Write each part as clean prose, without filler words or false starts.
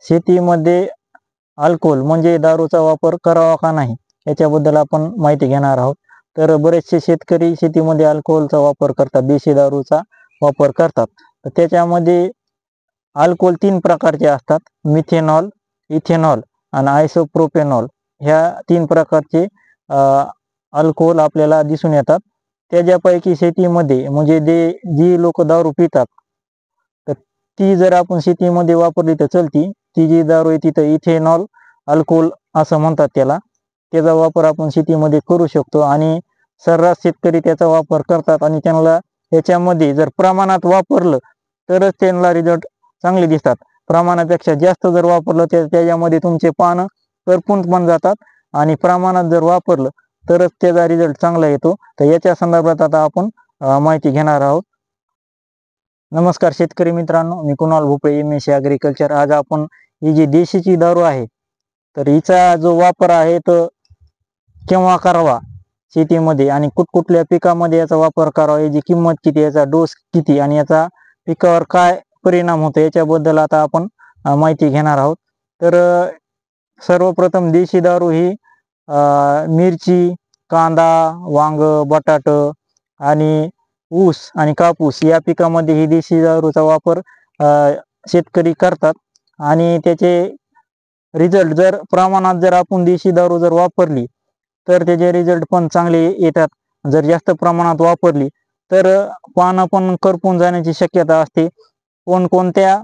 शेतीमध्ये अल्कोहोल म्हणजे दारूचा वापर करावा का नाही याच्याबद्दल आपण माहिती घेणार आहोत। तर बरेचसे शेतकरी शेतीमध्ये अल्कोहोलचा वापर करतात, देशी दारूचा वापर करतात। तर त्याच्यामध्ये अल्कोहोल 3 प्रकारचे असतात, मिथेनॉल, इथेनॉल आणि आयसोप्रोपेनॉल। ह्या 3 प्रकारचे अल्कोहोल आपल्याला दिसून येतात। त्याच्यापैकी शेतीमध्ये म्हणजे जी लोक दारू पितात तर ती जर आपण शेतीमध्ये वापरली तर चलती। ती जी दारू आहे तिथं इथेनॉल अल्कोहोल असं म्हणतात त्याला, त्याचा वापर आपण शेतीमध्ये करू शकतो आणि सर्रास शेतकरी त्याचा वापर करतात आणि त्यांना याच्यामध्ये जर प्रमाणात वापरलं तरच त्यांना रिझल्ट चांगले दिसतात। प्रमाणापेक्षा जास्त जर वापरलं तर त्याच्यामध्ये तुमचे पानं करपून पण जातात आणि प्रमाणात जर वापरलं तरच त्याचा रिझल्ट चांगला येतो। तर याच्या संदर्भात आता आपण माहिती घेणार आहोत। नमस्कार शेतकरी मित्रांनो, मी कुणाल भोपळे, MSc ॲग्रिकल्चर। आज आपण ही जी देशीची दारू आहे तर हिचा जो वापर आहे तो केव्हा करावा शेतीमध्ये आणि कुठकुठल्या पिकामध्ये याचा वापर करावा, याची किंमत किती, याचा डोस किती आणि याचा पिकावर काय परिणाम होतो याच्याबद्दल आता आपण माहिती घेणार आहोत। तर सर्वप्रथम देशी दारू ही मिरची, कांदा, वांग, बटाट आणि ऊस आणि कापूस या पिकामध्ये ही देशी दारूचा वापर शेतकरी करतात आणि त्याचे रिझल्ट जर प्रमाणात जर आपण देशी दारू जर वापरली तर त्याचे रिझल्ट पण चांगले येतात। जर जास्त प्रमाणात वापरली तर पानं पण करपून जाण्याची शक्यता असते। कोणकोणत्या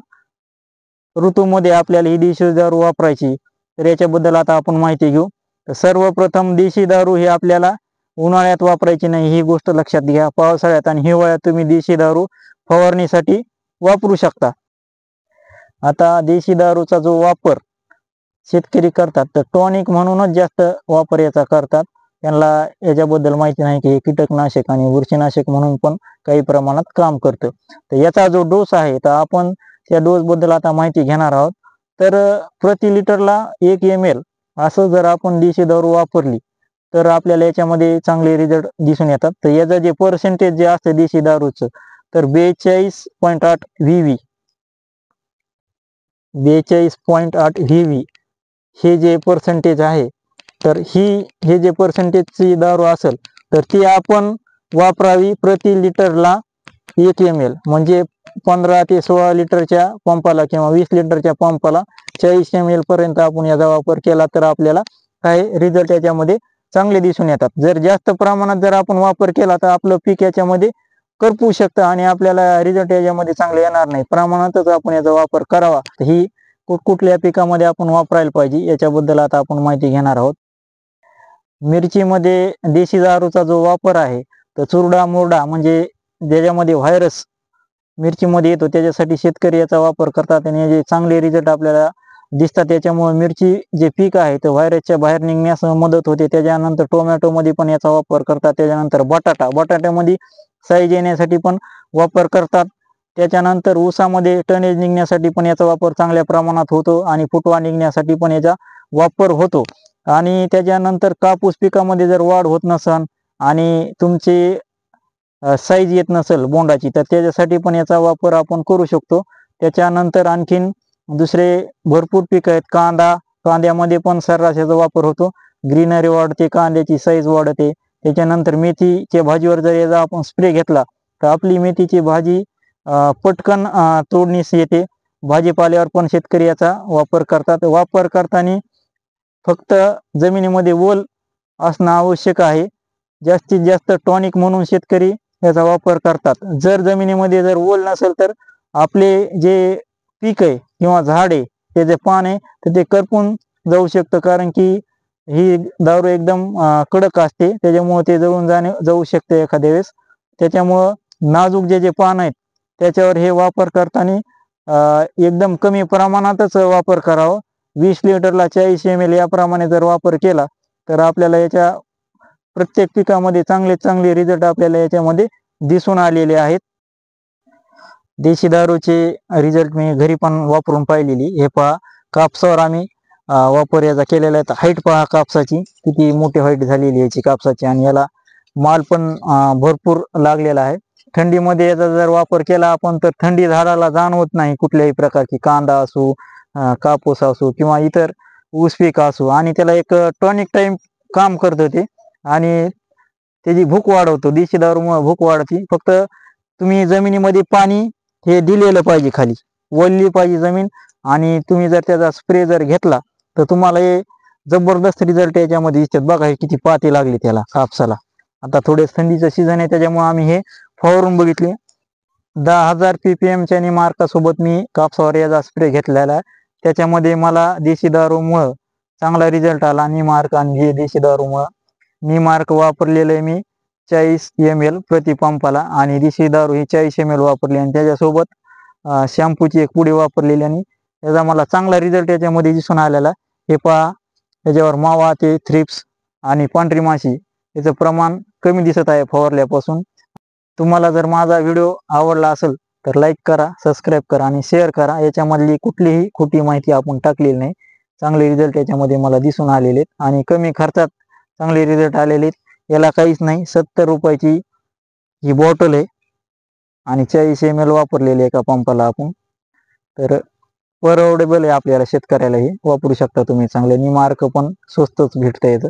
ऋतूमध्ये आपल्याला ही देशी दारू वापरायची तर याच्याबद्दल आता आपण माहिती घेऊ। तर सर्वप्रथम देशी दारू ही आपल्याला उन्हाळ्यात वापरायची नाही, ही गोष्ट लक्षात घ्या। पावसाळ्यात आणि हिवाळ्यात तुम्ही देशी दारू फवारणीसाठी वापरू शकता। आता देशी दारूचा जो वापर शेतकरी करतात तर टॉनिक म्हणूनच जास्त वापर याचा करतात। त्यांना याच्याबद्दल माहिती नाही की हे कीटकनाशक आणि बुरशीनाशक म्हणून पण काही प्रमाणात काम करतं। तर याचा जो डोस आहे तर आपण त्या डोस बद्दल आता माहिती घेणार आहोत। तर प्रति लिटरला 1 ml असं जर आपण देशी दारू वापरली तर आपल्याला याच्यामध्ये चांगले रिझल्ट दिसून येतात। तर याचं जे पर्सेंटेज जे असतं देशी दारूचं तर 42.8 VV 42.8 VV हे जे पर्सेंटेज आहे तर हे जे पर्सेंटेजची दारू असेल तर ती आपण वापरावी प्रति लिटरला 1 ml म्हणजे 15 ते 16 लिटरच्या पंपाला किंवा 20 लिटरच्या पंपाला 40 ml पर्यंत आपण याचा वापर केला तर आपल्याला काही रिझल्ट याच्यामध्ये चांगले दिसून येतात। जर जास्त प्रमाणात जर आपण वापर केला तर आपलं पीक याच्यामध्ये करपू शकतं आणि आपल्याला रिझल्ट याच्यामध्ये चांगले येणार नाही। प्रमाणातच आपण याचा वापर करावा। ही कुठल्या पिकामध्ये आपण वापरायला पाहिजे याच्याबद्दल आता आपण माहिती घेणार आहोत। मिरचीमध्ये देशी दारूचा जो वापर आहे तर चुरडा मुरडा म्हणजे ज्याच्यामध्ये व्हायरस मिरचीमध्ये येतो त्याच्यासाठी शेतकरी याचा वापर करतात आणि याचे चांगले रिझल्ट आपल्याला दिसतात। त्याच्यामुळे मिरची जे पीक आहे तर व्हायरसच्या बाहेर निघण्यास मदत होते। त्याच्यानंतर टोमॅटोमध्ये पण याचा वापर करतात। त्याच्यानंतर बटाट्यामध्ये साईज येण्यासाठी पण वापर करतात। त्याच्यानंतर ऊसामध्ये टनेज निघण्यासाठी पण याचा वापर चांगल्या प्रमाणात होतो आणि फुटवा निघण्यासाठी पण याचा वापर होतो। आणि त्याच्यानंतर कापूस पिकामध्ये जर वाढ होत नसेल आणि तुमची साईज येत नसेल बोंडाची तर त्याच्यासाठी पण याचा वापर आपण करू शकतो। त्याच्यानंतर आणखीन दुसरे भरपूर पीक आहेत, कांद्यामध्ये पण सर्रास याचा वापर होतो। ग्रीनरी वाढते, कांद्याची साईज वाढते। त्याच्यानंतर मेथीच्या भाजीवर जर याचा आपण स्प्रे घेतला तर आपली मेथीची भाजी पटकन तोडणीस येते। भाजीपाल्यावर पण शेतकरी याचा वापर करतात। वापर करताना फक्त जमिनीमध्ये ओल असणं आवश्यक आहे। जास्तीत जास्त टॉनिक म्हणून शेतकरी याचा वापर करतात। जर जमिनीमध्ये जर ओल नसेल तर आपले जे पीक आहे किंवा झाड आहे त्याचे पान आहे तर ते करपून जाऊ शकतं, कारण की ही दारू एकदम कडक असते त्याच्यामुळे ते जळून जाऊ शकते एखाद्या वेळेस। त्याच्यामुळं नाजूक जे पान आहेत त्याच्यावर हे वापर करताना एकदम कमी प्रमाणातच वापर करावा। 20 लिटरला 40 ml याप्रमाणे जर वापर केला तर आपल्याला याच्या प्रत्येक पिकामध्ये चांगले रिझल्ट आपल्याला याच्यामध्ये दिसून आलेले आहेत। देशी दारूचे रिझल्ट मी घरी पण वापरून पाहिलेली। हे पहा, कापसावर आम्ही वापर याचा केलेला आहे। हाईट पहा कापसाची किती मोठी हाईट झालेली याची कापसाची आणि याला माल पण भरपूर लागलेला आहे। थंडीमध्ये याचा जर वापर केला आपण तर थंडी झाडाला जाणवत नाही कुठल्याही प्रकारची, कांदा असो कापूस असो किंवा इतर ऊस पीक असो, आणि त्याला एक टॉनिक टाइम काम करतं ते, आणि त्याची भूक वाढवतो. देशी दारूमुळे भूक वाढते. फक्त तुम्ही जमिनीमध्ये पाणी हे दिलेलं पाहिजे, खाली वळली पाहिजे जमीन, आणि तुम्ही जर त्याचा स्प्रे जर घेतला तर तुम्हाला हे जबरदस्त रिझल्ट याच्यामध्ये दिसतात. बघा हे किती पाती लागली त्याला कापसाला. आता थोडे थंडीचं सीझन आहे त्याच्यामुळे आम्ही हे फवारून बघितले. 10,000 ppm च्या निमार्कासोबत मी कापसावर याचा स्प्रे घेतलेला आहे. त्याच्यामध्ये मला देशी दारूमुळं चांगला रिझल्ट आला. निमार्क आणि हे देशी दारूमुळं निमार्क वापरलेलं आहे मी 40 ml प्रति पंपाला, आणि देशी दारू ही 40 ml वापरली, आणि त्याच्यासोबत शॅम्पूची एक पुडी वापरलेली, आणि त्याचा मला चांगला रिझल्ट याच्यामध्ये दिसून आलेला. हे पहा, त्याच्यावर मावा ते थ्रिप्स आणि पांढरी माशी याचं प्रमाण कमी दिसत आहे फवारल्यापासून. तुम्हाला जर माझा व्हिडिओ आवडला असेल तर लाईक करा, सबस्क्राईब करा आणि शेअर करा. याच्यामधली कुठलीही खोटी माहिती आपण टाकलेली नाही. चांगले रिझल्ट याच्यामध्ये मला दिसून आलेले आहेत, आणि कमी खर्चात चांगले रिझल्ट आलेले आहेत. याला काहीच नाही, 70 रुपयाची ही बॉटल आहे, आणि 40 ml वापरलेली एका पंपाला आपण. तर परवडेबल आहे आपल्याला, शेतकऱ्याला हे वापरू शकता तुम्ही. चांगले निमार्क पण स्वस्तच भेटतं येतं.